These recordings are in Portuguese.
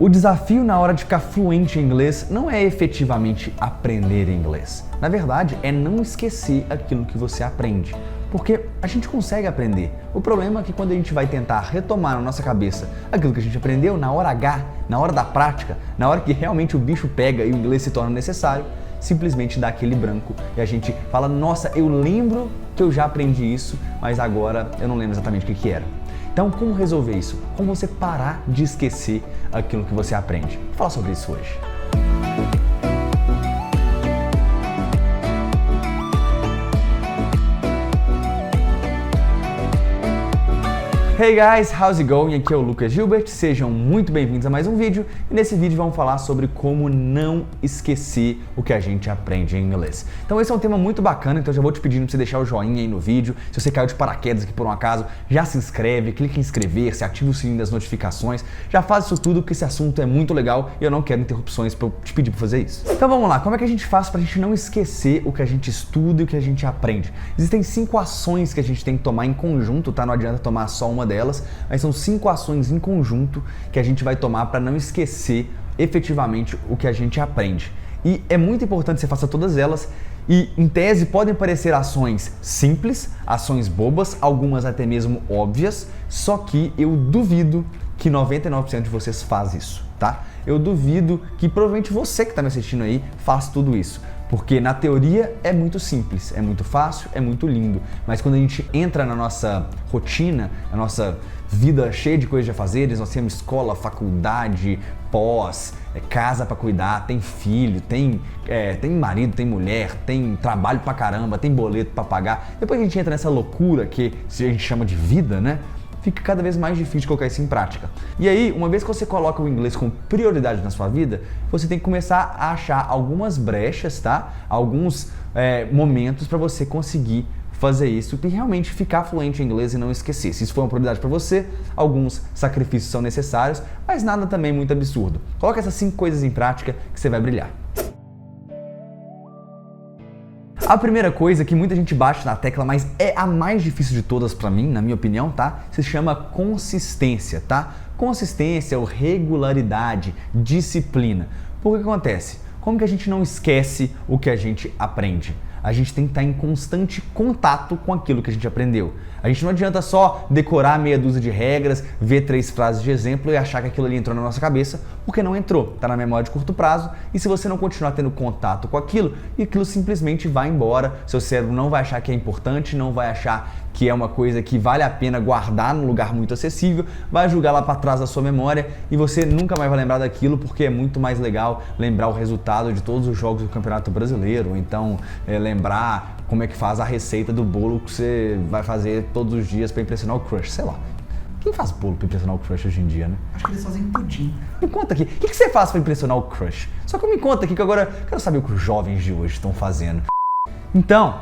O desafio na hora de ficar fluente em inglês não é efetivamente aprender inglês. Na verdade, é não esquecer aquilo que você aprende. Porque a gente consegue aprender. O problema é que quando a gente vai tentar retomar na nossa cabeça aquilo que a gente aprendeu na hora H, na hora da prática, na hora que realmente o bicho pega e o inglês se torna necessário, simplesmente dá aquele branco e a gente fala, nossa, eu lembro que eu já aprendi isso, mas agora eu não lembro exatamente o que era. Então, como resolver isso? Como você parar de esquecer aquilo que você aprende? Vou falar sobre isso hoje. Hey guys, how's it going? Aqui é o Lucas Gilbert, sejam muito bem-vindos a mais um vídeo e nesse vídeo vamos falar sobre como não esquecer o que a gente aprende em inglês. Então esse é um tema muito bacana, então já vou te pedindo para você deixar o joinha aí no vídeo. Se você caiu de paraquedas aqui por um acaso, já se inscreve, clica em inscrever-se, ativa o sininho das notificações, já faz isso tudo porque esse assunto é muito legal e eu não quero interrupções para eu te pedir para fazer isso. Então vamos lá, como é que a gente faz para a gente não esquecer o que a gente estuda e o que a gente aprende? Existem 5 ações que a gente tem que tomar em conjunto, tá? Não adianta tomar só uma delas, mas são 5 ações em conjunto que a gente vai tomar para não esquecer efetivamente o que a gente aprende. E é muito importante que você faça todas elas e, em tese, podem parecer ações simples, ações bobas, algumas até mesmo óbvias, só que eu duvido que 99% de vocês faz isso, tá? Eu duvido que provavelmente você que está me assistindo aí faz tudo isso. Porque na teoria é muito simples, é muito fácil, é muito lindo. Mas quando a gente entra na nossa rotina, na nossa vida cheia de coisas a fazer, nós temos escola, faculdade, pós, casa pra cuidar, tem filho, tem marido, tem mulher, tem trabalho pra caramba, tem boleto pra pagar. Depois a gente entra nessa loucura que a gente chama de vida, né? Fica cada vez mais difícil de colocar isso em prática. E aí, uma vez que você coloca o inglês como prioridade na sua vida, você tem que começar a achar algumas brechas, tá? Alguns momentos para você conseguir fazer isso e realmente ficar fluente em inglês e não esquecer. Se isso for uma prioridade para você, alguns sacrifícios são necessários, mas nada também muito absurdo. Coloca essas 5 coisas em prática que você vai brilhar. A primeira coisa que muita gente bate na tecla, mas é a mais difícil de todas pra mim, na minha opinião, tá? Se chama consistência, tá? Consistência ou regularidade, disciplina. Por que acontece? Como que a gente não esquece o que a gente aprende? A gente tem que estar em constante contato com aquilo que a gente aprendeu. A gente não adianta só decorar meia dúzia de regras, ver 3 frases de exemplo e achar que aquilo ali entrou na nossa cabeça, porque não entrou, está na memória de curto prazo e se você não continuar tendo contato com aquilo, aquilo simplesmente vai embora, seu cérebro não vai achar que é importante, não vai achar que é uma coisa que vale a pena guardar num lugar muito acessível, vai jogar lá para trás da sua memória e você nunca mais vai lembrar daquilo porque é muito mais legal lembrar o resultado de todos os jogos do Campeonato Brasileiro, ou então lembrar como é que faz a receita do bolo que você vai fazer todos os dias para impressionar o crush, sei lá. Quem faz bolo para impressionar o crush hoje em dia, né? Acho que eles fazem pudim. Me conta aqui, o que você faz para impressionar o crush? Só que me conta aqui que agora eu quero saber o que os jovens de hoje estão fazendo. Então,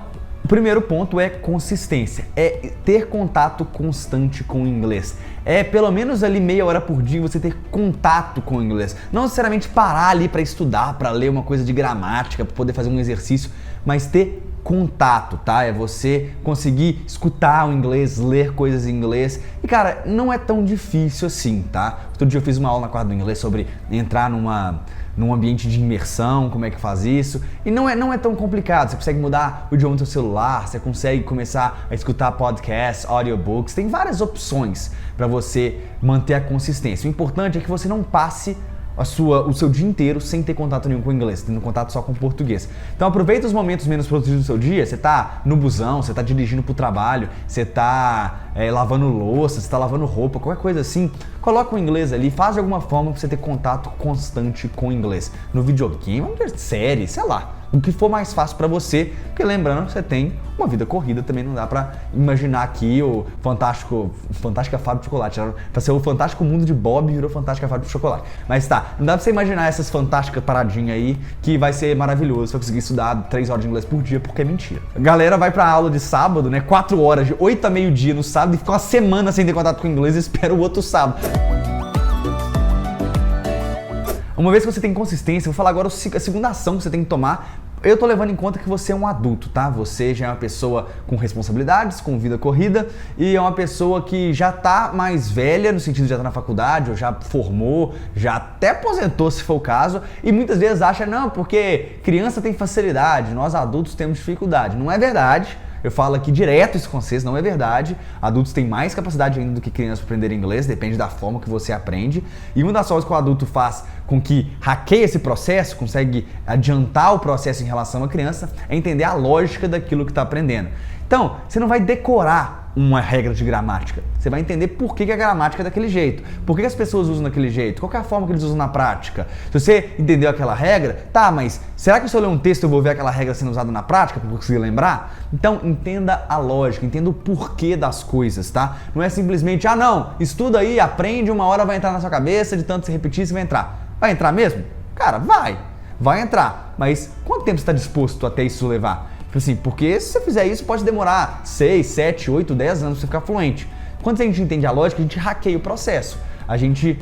o primeiro ponto é consistência, é ter contato constante com o inglês. É pelo menos ali meia hora por dia você ter contato com o inglês. Não necessariamente parar ali para estudar, para ler uma coisa de gramática, para poder fazer um exercício, mas ter contato, tá? É você conseguir escutar o inglês, ler coisas em inglês. E cara, não é tão difícil assim, tá? Outro dia eu fiz uma aula na quadra do inglês sobre entrar num ambiente de imersão, como é que faz isso. E não é tão complicado. Você consegue mudar o idioma do seu celular, você consegue começar a escutar podcasts, audiobooks. Tem várias opções para você manter a consistência. O importante é que você não passe o seu dia inteiro sem ter contato nenhum com o inglês, tendo contato só com o português. Então aproveita os momentos menos produtivos do seu dia, você tá no busão, você tá dirigindo pro trabalho, você tá lavando louça, você tá lavando roupa, qualquer coisa assim, coloca o inglês ali, faz de alguma forma pra você ter contato constante com o inglês. No videogame, série, sei lá, o que for mais fácil pra você, porque lembrando, você tem uma vida corrida, também não dá pra imaginar aqui o Fantástica Fábrica de Chocolate, pra ser o Fantástico Mundo de Bob virou Fantástica Fábrica de Chocolate. Mas tá, não dá pra você imaginar essas fantásticas paradinhas aí, que vai ser maravilhoso, você vai conseguir estudar 3 horas de inglês por dia, porque é mentira. A galera vai pra aula de sábado, né, 4 horas, de 8 a meio-dia no sábado, e fica uma semana sem ter contato com o inglês e espera o outro sábado. Uma vez que você tem consistência, eu vou falar agora a segunda ação que você tem que tomar Eu tô levando em conta que você é um adulto, tá? Você já é uma pessoa com responsabilidades, com vida corrida e é uma pessoa que já tá mais velha, no sentido de já tá na faculdade, ou já formou, já até aposentou se for o caso, e muitas vezes acha, não, porque criança tem facilidade, nós adultos temos dificuldade. Não é verdade. Eu falo aqui direto isso com vocês, não é verdade. Adultos têm mais capacidade ainda do que crianças para aprender inglês, depende da forma que você aprende. E uma das formas que o adulto faz com que hackeie esse processo, consegue adiantar o processo em relação à criança, é entender a lógica daquilo que está aprendendo. Então, você não vai decorar uma regra de gramática. Você vai entender por que a gramática é daquele jeito. Por que as pessoas usam daquele jeito? Qual é a forma que eles usam na prática? Se você entendeu aquela regra, tá, mas será que se eu ler um texto eu vou ver aquela regra sendo usada na prática para conseguir lembrar? Então, entenda a lógica, entenda o porquê das coisas, tá? Não é simplesmente, ah não, estuda aí, aprende, uma hora vai entrar na sua cabeça, de tanto se repetir, você vai entrar. Vai entrar mesmo? Cara, vai entrar. Mas quanto tempo você está disposto até isso levar? Assim, porque se você fizer isso, pode demorar 6, 7, 8, 10 anos para você ficar fluente. Quando a gente entende a lógica, a gente hackeia o processo. A gente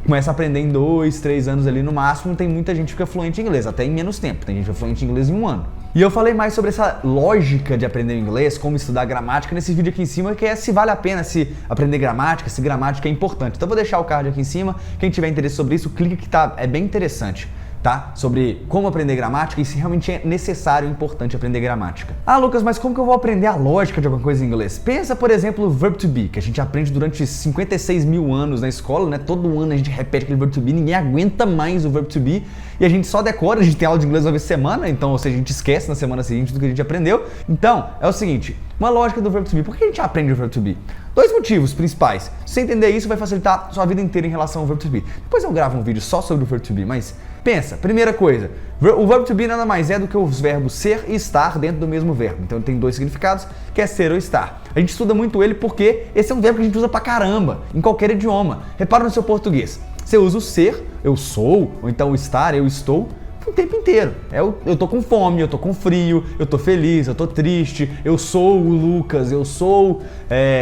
começa a aprender em 2, 3 anos ali no máximo, tem muita gente que fica fluente em inglês, até em menos tempo. Tem gente que fica fluente em inglês em 1 ano. E eu falei mais sobre essa lógica de aprender inglês, como estudar gramática nesse vídeo aqui em cima, que é se vale a pena se aprender gramática, se gramática é importante. Então eu vou deixar o card aqui em cima, quem tiver interesse sobre isso, clica que é bem interessante. Tá? Sobre como aprender gramática e se realmente é necessário e importante aprender gramática. Ah, Lucas, mas como que eu vou aprender a lógica de alguma coisa em inglês? Pensa, por exemplo, o verb to be, que a gente aprende durante 56 mil anos na escola, né? Todo ano a gente repete aquele verb to be, ninguém aguenta mais o verb to be e a gente só decora, a gente tem aula de inglês uma vez por semana, então, ou seja, a gente esquece na semana seguinte do que a gente aprendeu. Então, é o seguinte, uma lógica do verb to be. Por que a gente aprende o verb to be? 2 motivos principais. Se você entender isso, vai facilitar sua vida inteira em relação ao verb to be. Depois eu gravo um vídeo só sobre o verb to be, mas pensa, primeira coisa, o verb to be nada mais é do que os verbos ser e estar dentro do mesmo verbo. Então ele tem 2 significados, que é ser ou estar. A gente estuda muito ele porque esse é um verbo que a gente usa pra caramba, em qualquer idioma. Repara no seu português. Você usa o ser, eu sou, ou então o estar, eu estou, o tempo inteiro. Eu tô com fome, eu tô com frio, eu tô feliz, eu tô triste, eu sou o Lucas, eu sou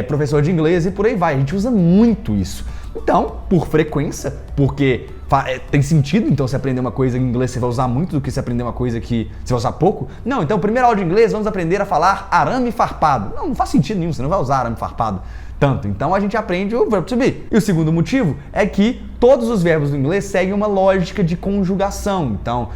professor de inglês e por aí vai. A gente usa muito isso. Então, por frequência, porque tem sentido, então se aprender uma coisa em inglês você vai usar muito do que se aprender uma coisa que você vai usar pouco. Não, então primeira aula de inglês vamos aprender a falar arame farpado. Não faz sentido nenhum, você não vai usar arame farpado tanto. Então a gente aprende o verb to be. E o segundo motivo é que todos os verbos do inglês seguem uma lógica de conjugação. Então,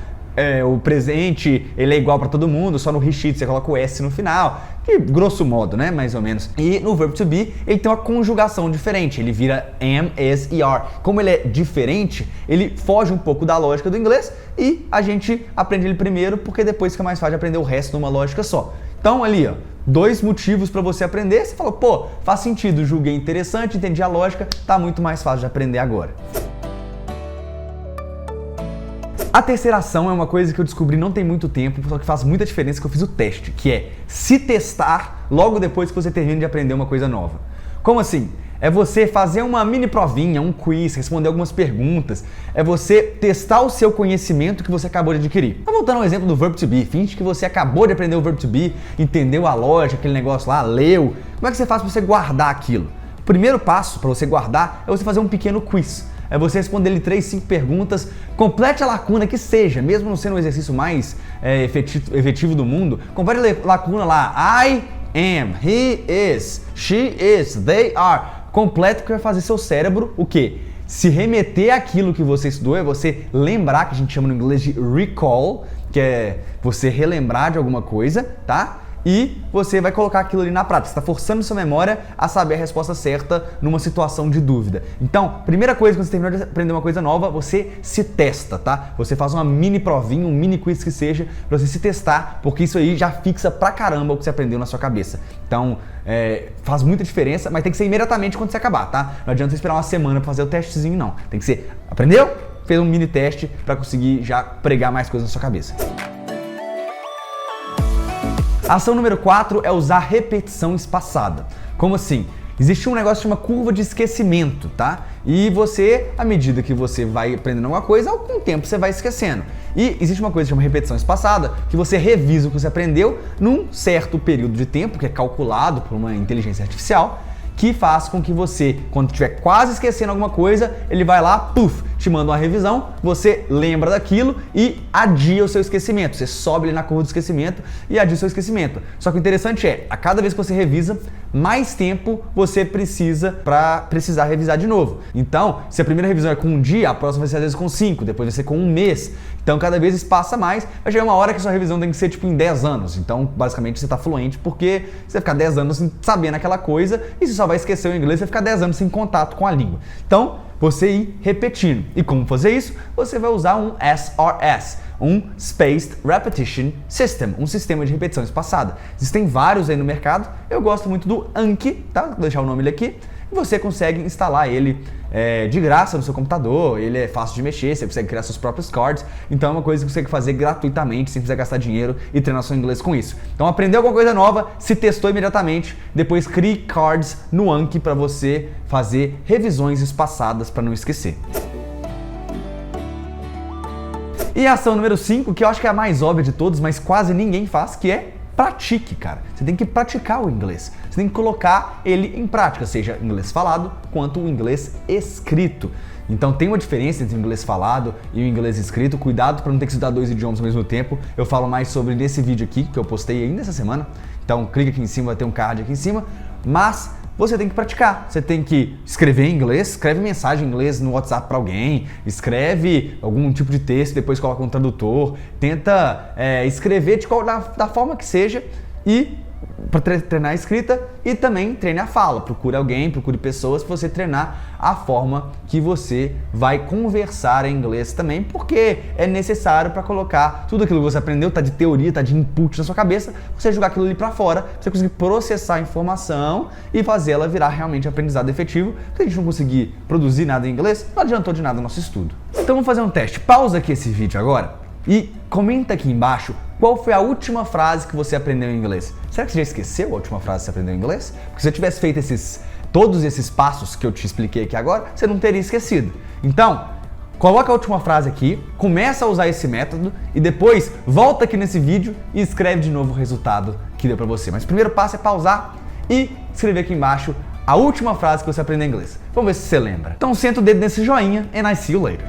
o presente, ele é igual para todo mundo, só no recheat você coloca o S no final, que grosso modo, né, mais ou menos. E no verb to be, ele tem uma conjugação diferente, ele vira am, is e are. Como ele é diferente, ele foge um pouco da lógica do inglês e a gente aprende ele primeiro, porque depois fica mais fácil de aprender o resto numa lógica só. Então ali, ó, 2 motivos para você aprender, você falou, pô, faz sentido, julguei interessante, entendi a lógica, tá muito mais fácil de aprender agora. A terceira ação é uma coisa que eu descobri não tem muito tempo, só que faz muita diferença, que eu fiz o teste, que é se testar logo depois que você termina de aprender uma coisa nova. Como assim? É você fazer uma mini provinha, um quiz, responder algumas perguntas, é você testar o seu conhecimento que você acabou de adquirir. Então, voltando ao exemplo do verb to be, finge que você acabou de aprender o verb to be, entendeu a lógica, aquele negócio lá, leu. Como é que você faz para você guardar aquilo? O primeiro passo para você guardar é você fazer um pequeno quiz. É você responder ele 3, 5 perguntas, complete a lacuna que seja, mesmo não sendo o exercício mais efetivo do mundo, complete a lacuna lá, I am, he is, she is, they are. Completo, que vai fazer seu cérebro o quê? Se remeter àquilo que você estudou, é você lembrar, que a gente chama no inglês de recall, que é você relembrar de alguma coisa, tá? E você vai colocar aquilo ali na prática. Você está forçando sua memória a saber a resposta certa numa situação de dúvida. Então, primeira coisa, quando você terminar de aprender uma coisa nova, você se testa, tá? Você faz uma mini provinha, um mini quiz que seja, pra você se testar, porque isso aí já fixa pra caramba o que você aprendeu na sua cabeça. Então, faz muita diferença, mas tem que ser imediatamente quando você acabar, tá? Não adianta você esperar uma semana pra fazer o testezinho, não. Tem que ser, aprendeu? Fez um mini teste pra conseguir já pregar mais coisas na sua cabeça. A ação número 4 é usar repetição espaçada. Como assim? Existe um negócio que chama curva de esquecimento, tá? E você, à medida que você vai aprendendo alguma coisa, com o tempo você vai esquecendo. E existe uma coisa que chama repetição espaçada, que você revisa o que você aprendeu num certo período de tempo, que é calculado por uma inteligência artificial, que faz com que você, quando estiver quase esquecendo alguma coisa, ele vai lá, puf, te manda uma revisão, você lembra daquilo e adia o seu esquecimento. Você sobe ali na curva do esquecimento e adia o seu esquecimento. Só que o interessante é, a cada vez que você revisa, mais tempo você precisa para precisar revisar de novo. Então, se a primeira revisão é com um dia, a próxima vai ser às vezes com 5, depois vai ser com um mês. Então, cada vez isso passa mais, vai chegar uma hora que a sua revisão tem que ser tipo em 10 anos. Então, basicamente, você está fluente porque você vai ficar 10 anos sabendo aquela coisa e você só vai esquecer o inglês, você vai ficar 10 anos sem contato com a língua. Então, você ir repetindo. E como fazer isso? Você vai usar um SRS, um Spaced Repetition System, um sistema de repetição espaçada. Existem vários aí no mercado, eu gosto muito do Anki, tá? Vou deixar o nome aqui. Você consegue instalar ele de graça no seu computador, ele é fácil de mexer, você consegue criar seus próprios cards, então é uma coisa que você consegue fazer gratuitamente, sem precisar gastar dinheiro e treinar seu inglês com isso. Então aprendeu alguma coisa nova, se testou imediatamente, depois crie cards no Anki para você fazer revisões espaçadas para não esquecer. E a ação número 5, que eu acho que é a mais óbvia de todos, mas quase ninguém faz, que é pratique, cara. Você tem que praticar o inglês. Você tem que colocar ele em prática, seja inglês falado quanto o inglês escrito. Então tem uma diferença entre o inglês falado e o inglês escrito. Cuidado para não ter que estudar dois idiomas ao mesmo tempo. Eu falo mais sobre nesse vídeo aqui, que eu postei ainda essa semana. Então clica aqui em cima, vai ter um card aqui em cima. Mas você tem que praticar, você tem que escrever em inglês, escreve mensagem em inglês no WhatsApp para alguém, escreve algum tipo de texto, depois coloca um tradutor, tenta escrever da forma que seja e para treinar a escrita e também treine a fala. Procure alguém, procure pessoas para você treinar a forma que você vai conversar em inglês também, porque é necessário para colocar tudo aquilo que você aprendeu, tá de teoria, tá de input na sua cabeça, você jogar aquilo ali para fora, você conseguir processar a informação e fazer ela virar realmente aprendizado efetivo. Se a gente não conseguir produzir nada em inglês, não adiantou de nada o nosso estudo. Então vamos fazer um teste. Pausa aqui esse vídeo agora e comenta aqui embaixo qual foi a última frase que você aprendeu em inglês. Será que você já esqueceu a última frase que você aprendeu em inglês? Porque se eu tivesse feito todos esses passos que eu te expliquei aqui agora, você não teria esquecido. Então, coloca a última frase aqui, começa a usar esse método e depois volta aqui nesse vídeo e escreve de novo o resultado que deu pra você. Mas o primeiro passo é pausar e escrever aqui embaixo a última frase que você aprendeu em inglês. Vamos ver se você lembra. Então senta o dedo nesse joinha and I see you later.